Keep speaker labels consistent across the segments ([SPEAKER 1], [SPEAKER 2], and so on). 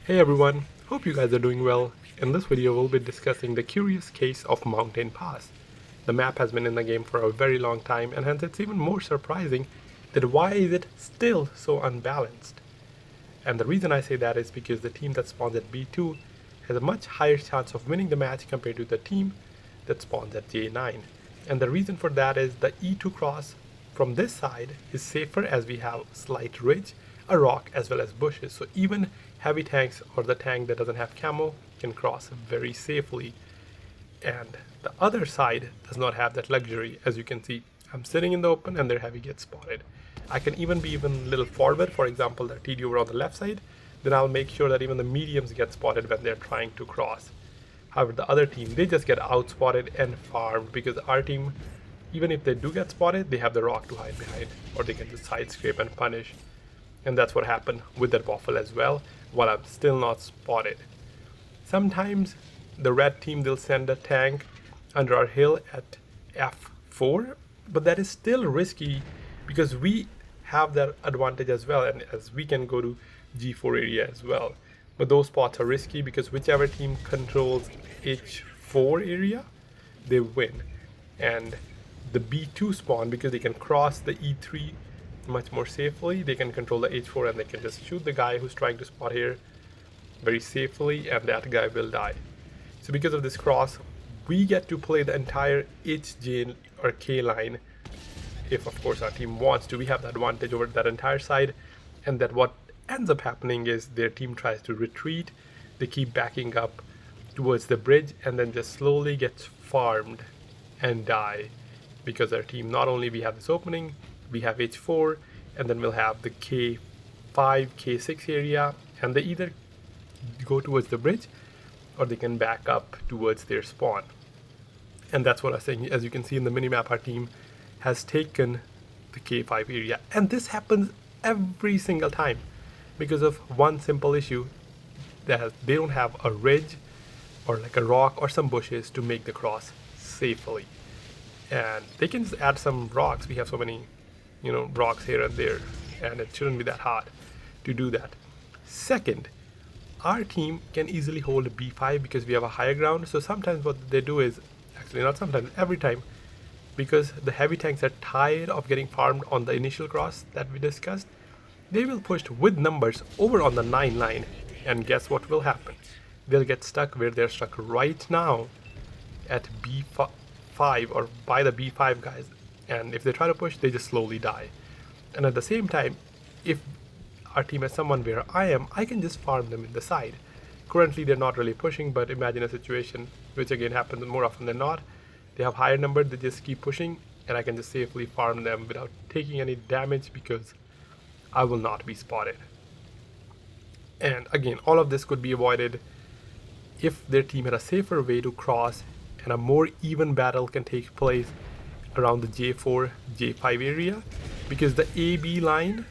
[SPEAKER 1] Hey everyone, hope you guys are doing well. In this video we'll be discussing the curious case of Mountain Pass. The map has been in the game for a very long time and hence it's even more surprising that why is it still so unbalanced. And the reason I say that is because the team that spawns at B2 has a much higher chance of winning the match compared to the team that spawns at J9. And the reason for that is the E2 cross from this side is safer as we have slight ridge, a rock as well as bushes. So even heavy tanks or the tank that doesn't have camo can cross very safely. And the other side does not have that luxury. As you can see, I'm sitting in the open and their heavy gets spotted. I can even be a little forward, for example, the TD over on the left side, then I'll make sure that even the mediums get spotted when they're trying to cross. However, the other team, they just get outspotted and farmed because our team, even if they do get spotted, they have the rock to hide behind, or they can just side scrape and punish. And that's what happened with that waffle as well, while I'm still not spotted. Sometimes the red team, they'll send a tank under our hill at F4, but that is still risky because we have that advantage as well, and as we can go to G4 area as well. But those spots are risky because whichever team controls H4 area, they win. And the B2 spawn, because they can cross the E3 much more safely, they can control the H4 and they can just shoot the guy who's trying to spot here very safely, and that guy will die. So because of this cross, we get to play the entire HJ or K line. If of course our team wants to, we have the advantage over that entire side. And that what ends up happening is their team tries to retreat, they keep backing up towards the bridge and then just slowly gets farmed and die, because our team, not only we have this opening, we have H4 and then we'll have the K5, K6 area, and they either go towards the bridge or they can back up towards their spawn. And that's what I was saying. As you can see in the minimap, our team has taken the K5 area, and this happens every single time because of one simple issue, that they don't have a ridge or like a rock or some bushes to make the cross safely. And they can just add some rocks. We have so many rocks here and there, and it shouldn't be that hard to do that. Second, our team can easily hold B5 because we have a higher ground. So sometimes what they do is, actually not sometimes, every time, because the heavy tanks are tired of getting farmed on the initial cross that we discussed, they will push with numbers over on the 9 line, and guess what will happen? They'll get stuck where they're stuck right now at B5 or by the B5 guys, and if they try to push, they just slowly die. And at the same time, if our team has someone where I am, I can just farm them in the side. Currently they're not really pushing, but imagine a situation which again happens more often than not. They have higher number, they just keep pushing, and I can just safely farm them without taking any damage because I will not be spotted. And again, all of this could be avoided if their team had a safer way to cross and a more even battle can take place around the J4, J5 area, because the AB line,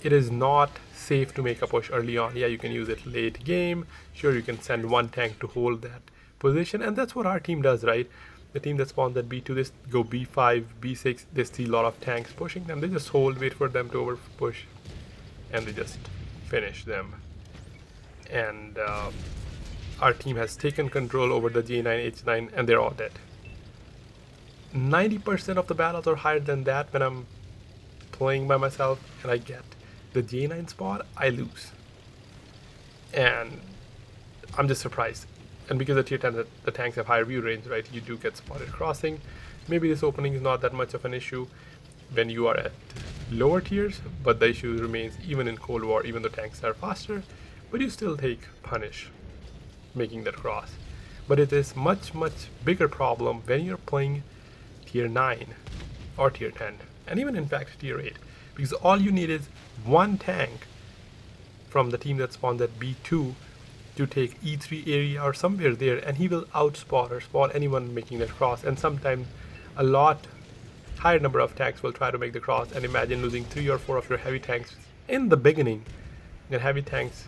[SPEAKER 1] it is not safe to make a push early on. Yeah, you can use it late game. Sure, you can send one tank to hold that position, and that's what our team does, right? The team that spawns at B2, they go B5, B6, they see a lot of tanks pushing them, they just hold, wait for them to over push, and they just finish them. And our team has taken control over the J9, H9, and they're all dead. 90% of the battles are higher than that when I'm playing by myself and I get the J9 spot, I lose. And I'm just surprised. And because the tier 10, the tanks have higher view range, right, you do get spotted crossing. Maybe this opening is not that much of an issue when you are at lower tiers, but the issue remains even in Cold War, even though tanks are faster, but you still take punish making that cross. But it is much bigger problem when you're playing tier 9 or tier 10, and even in fact tier 8, because all you need is one tank from the team that spawns at B2 to take E3 area or somewhere there, and he will outspot or spot anyone making that cross. And sometimes a lot higher number of tanks will try to make the cross, and imagine losing 3 or 4 of your heavy tanks in the beginning. And heavy tanks,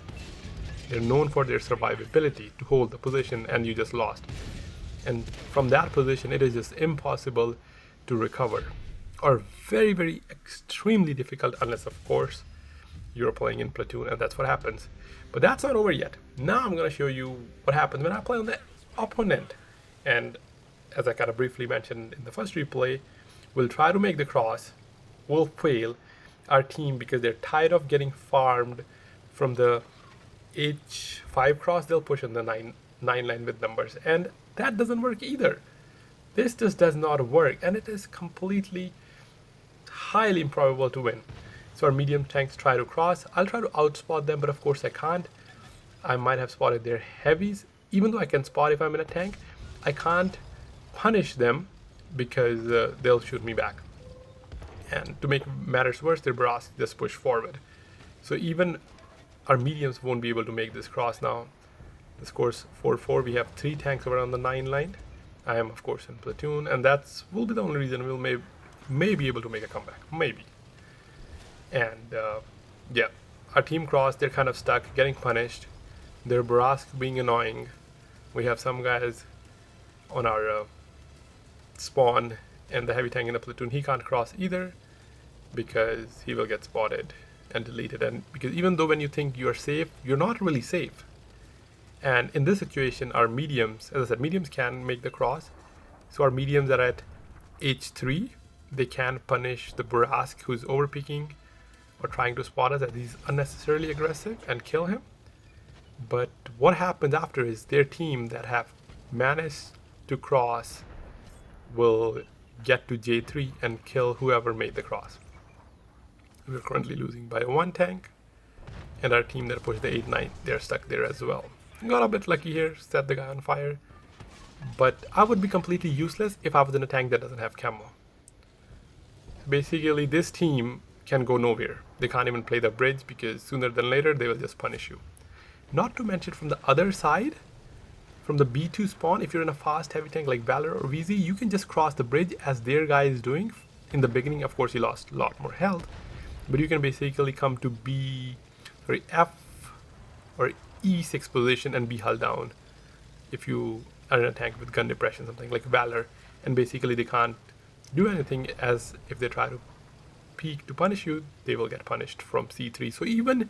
[SPEAKER 1] they're known for their survivability to hold the position, and you just lost. And from that position, it is just impossible to recover, or very extremely difficult, unless of course you're playing in platoon, and that's what happens. But that's not over yet. Now I'm going to show you what happens when I play on the opponent. And as I kind of briefly mentioned in the first replay, we'll try to make the cross, we'll fail. Our team, because they're tired of getting farmed from the H5 cross, they'll push on the 9 line with numbers, and that doesn't work either. This just does not work, and it is completely highly improbable to win. So our medium tanks try to cross. I'll try to outspot them, but of course I can't. I might have spotted their heavies. Even though I can spot if I'm in a tank, I can't punish them because they'll shoot me back. And to make matters worse, their barrage just push forward. So even our mediums won't be able to make this cross now. The score's 4-4. We have 3 tanks over on the 9 line. I am, of course, in platoon, and that's will be the only reason we'll may be able to make a comeback. Maybe. And yeah, our team crossed. They're kind of stuck, getting punished. Their barrage being annoying. We have some guys on our spawn, and the heavy tank in the platoon, he can't cross either because he will get spotted and deleted. And because even though when you think you're safe, you're not really safe. And in this situation, our mediums, as I said, mediums can make the cross. So our mediums are at H3. They can punish the Burask who's overpeaking or trying to spot us as he's unnecessarily aggressive and kill him. But what happens after is their team that have managed to cross will get to J3 and kill whoever made the cross. We're currently losing by 1 tank, and our team that pushed the 8-9, they're stuck there as well. Got a bit lucky here, set the guy on fire, but I would be completely useless if I was in a tank that doesn't have camo. Basically, this team can go nowhere. They can't even play the bridge because sooner than later they will just punish you. Not to mention from the other side, from the B2 spawn, if you're in a fast heavy tank like Valor or VZ, you can just cross the bridge as their guy is doing. In the beginning, of course, he lost a lot more health, but you can basically come to F or E6 position and be hulled down if you are in a tank with gun depression, something like Valor, and basically they can't do anything, as if they try to peek to punish you, they will get punished from C3. So even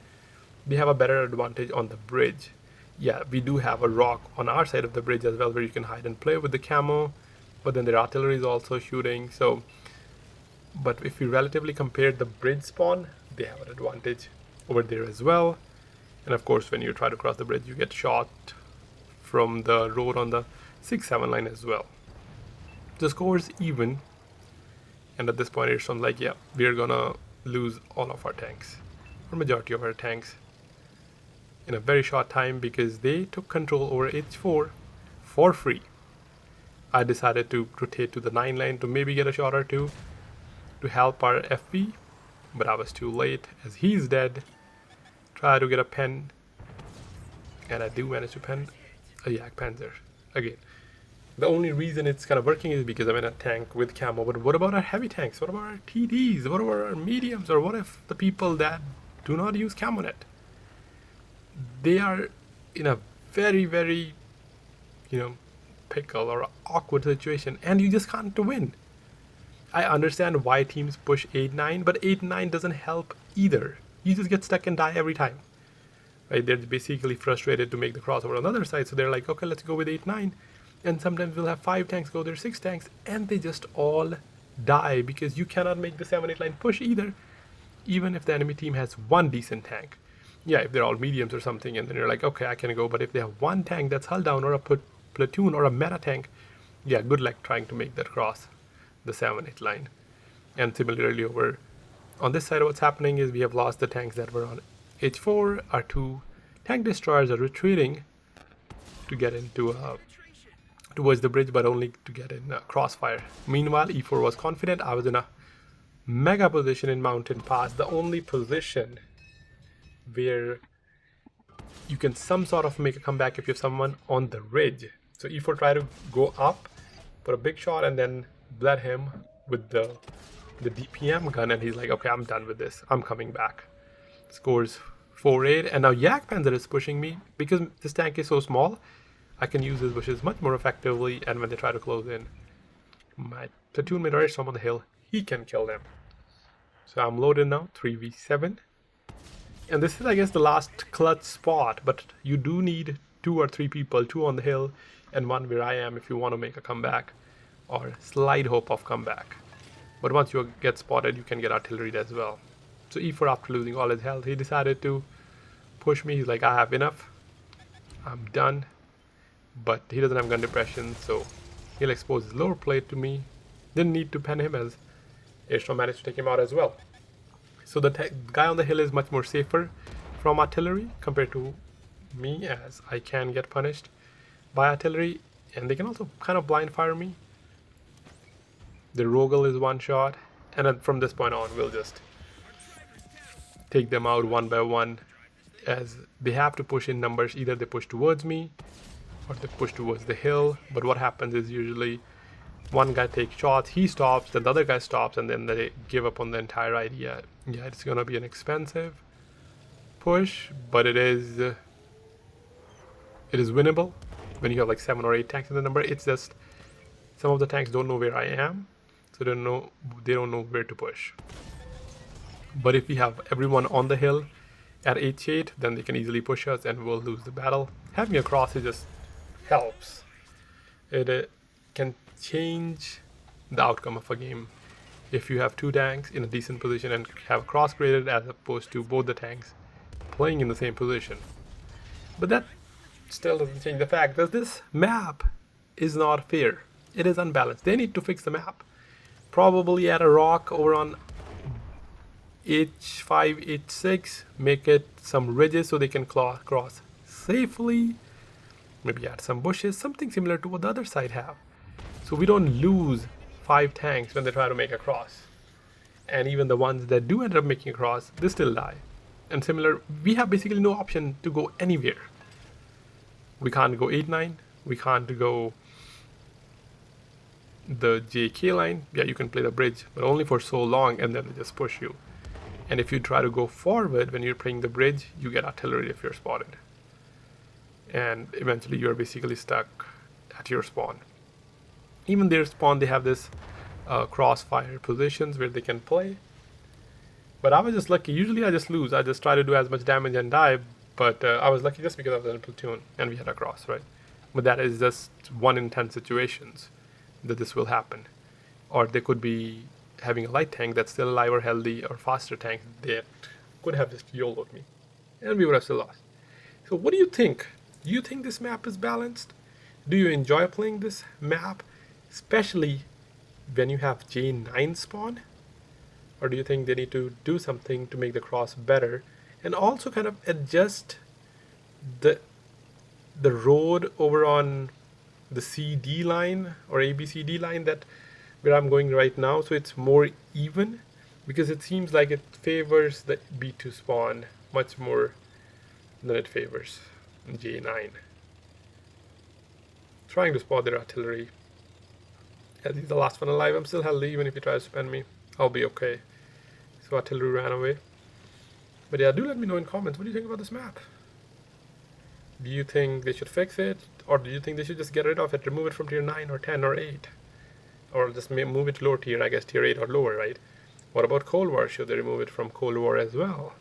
[SPEAKER 1] they have a better advantage on the bridge. Yeah, we do have a rock on our side of the bridge as well where you can hide and play with the camo, but then their artillery is also shooting. So, but if you relatively compare the bridge spawn, they have an advantage over there as well. And of course, when you try to cross the bridge, you get shot from the road on the 6-7 line as well. The score is even, and at this point it sounds like, yeah, we're gonna lose all of our tanks, or majority of our tanks, in a very short time because they took control over H4 for free. I decided to rotate to the 9 line to maybe get a shot or two to help our FP, but I was too late as he's dead. Try to get a pen, and I do manage to pen a Yak Panzer again. The only reason it's kind of working is because I'm in a tank with camo. But what about our heavy tanks? What about our TDs? What about our mediums? Or what if the people that do not use camo net? They are in a very, very, pickle or awkward situation, and you just can't win. I understand why teams push 8-9, but 8-9 doesn't help either. You just get stuck and die every time. Right? They're basically frustrated to make the crossover on the other side, so they're like, okay, let's go with 8-9. And sometimes we'll have 5 tanks go there, 6 tanks, and they just all die because you cannot make the 7-8 line push either, even if the enemy team has 1 decent tank. Yeah, if they're all mediums or something, and then you're like, okay, I can go, but if they have 1 tank that's hull down, or a platoon, or a meta tank, yeah, good luck trying to make that cross the 7-8 line. And similarly over on this side, what's happening is we have lost the tanks that were on H4. Our 2 tank destroyers are retreating to get into towards the bridge, but only to get in crossfire. Meanwhile, E4 was confident. I was in a mega position in Mountain Pass, the only position where you can some sort of make a comeback if you have someone on the ridge. So E4 tried to go up for a big shot and then bled him with the DPM gun, and he's like, okay, I'm done with this, I'm coming back. Scores 4-8, and now Yak Panzer is pushing me because this tank is so small. I can use his bushes much more effectively, and when they try to close in, my platoon mate already on the hill, he can kill them. So I'm loaded now, 3v7. And this is, I guess, the last clutch spot, but you do need 2 or 3 people, 2 on the hill and 1 where I am if you want to make a comeback or slight hope of comeback. But once you get spotted, you can get artillery as well. So E4, after losing all his health, he decided to push me. He's like, I have enough, I'm done. But he doesn't have gun depression, so he'll expose his lower plate to me. Didn't need to pen him, as Airstrom managed to take him out as well. So the guy on the hill is much more safer from artillery compared to me, as I can get punished by artillery, and they can also kind of blind fire me. The Rogel is one shot, and then from this point on we'll just take them out one by one, as they have to push in numbers. Either they push towards me or they push towards the hill. But what happens is usually one guy takes shots, he stops, then the other guy stops, and then they give up on the entire idea. Yeah, it's gonna be an expensive push, but it is winnable when you have like 7 or 8 tanks in the number. It's just some of the tanks don't know where I am, so they don't know where to push. But if we have everyone on the hill at H8, then they can easily push us and we'll lose the battle. Having a cross, it just helps. It can change the outcome of a game if you have 2 tanks in a decent position and have cross graded, as opposed to both the tanks playing in the same position. But that still doesn't change the fact that this map is not fair. It is unbalanced. They need to fix the map. Probably add a rock over on H5, H6, make it some ridges so they can cross safely. Maybe add some bushes, something similar to what the other side have, so we don't lose 5 tanks when they try to make a cross. And even the ones that do end up making a cross, they still die. And similar, we have basically no option to go anywhere. We can't go 8-9, we can't go the JK line. Yeah, you can play the bridge, but only for so long, and then they just push you. And if you try to go forward when you're playing the bridge, you get artillery if you're spotted. And eventually you're basically stuck at your spawn. Even their spawn, they have this crossfire positions where they can play. But I was just lucky. Usually I just lose. I just try to do as much damage and die. But I was lucky just because I was in a platoon and we had a cross, right? But that is just 1 in 10 situations that this will happen. Or they could be having a light tank that's still alive or healthy, or faster tank that could have just YOLO'd me. And we would have still lost. So what do you think? Do you think this map is balanced? Do you enjoy playing this map, especially when you have J9 spawn? Or do you think they need to do something to make the cross better, and also kind of adjust the road over on the CD line or ABCD line that where I'm going right now, so it's more even? Because it seems like it favors the B2 spawn much more than it favors J9. Trying to spot their artillery. As he's the last one alive, I'm still healthy. Even if he tries to spend me, I'll be okay. So artillery ran away. But yeah, do let me know in comments, what do you think about this map? Do you think they should fix it? Or do you think they should just get rid of it, remove it from tier 9 or 10 or 8? Or just move it to lower tier, I guess tier 8 or lower, right? What about Cold War? Should they remove it from Cold War as well?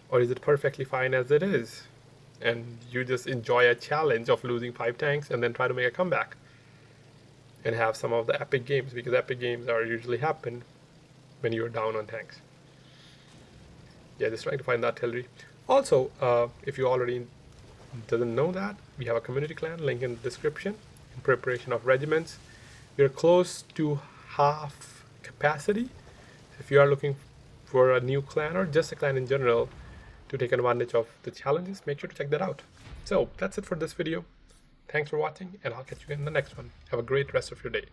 [SPEAKER 1] Or is it perfectly fine as it is? And you just enjoy a challenge of losing 5 tanks and then try to make a comeback and have some of the epic games, because epic games are usually happen when you're down on tanks. Yeah, just trying to find the artillery. Also, if you already doesn't know that, we have a community clan, link in the description, in preparation of regiments. We're close to half capacity. If you are looking for a new clan or just a clan in general to take advantage of the challenges, make sure to check that out. So that's it for this video. Thanks for watching, and I'll catch you in the next one. Have a great rest of your day.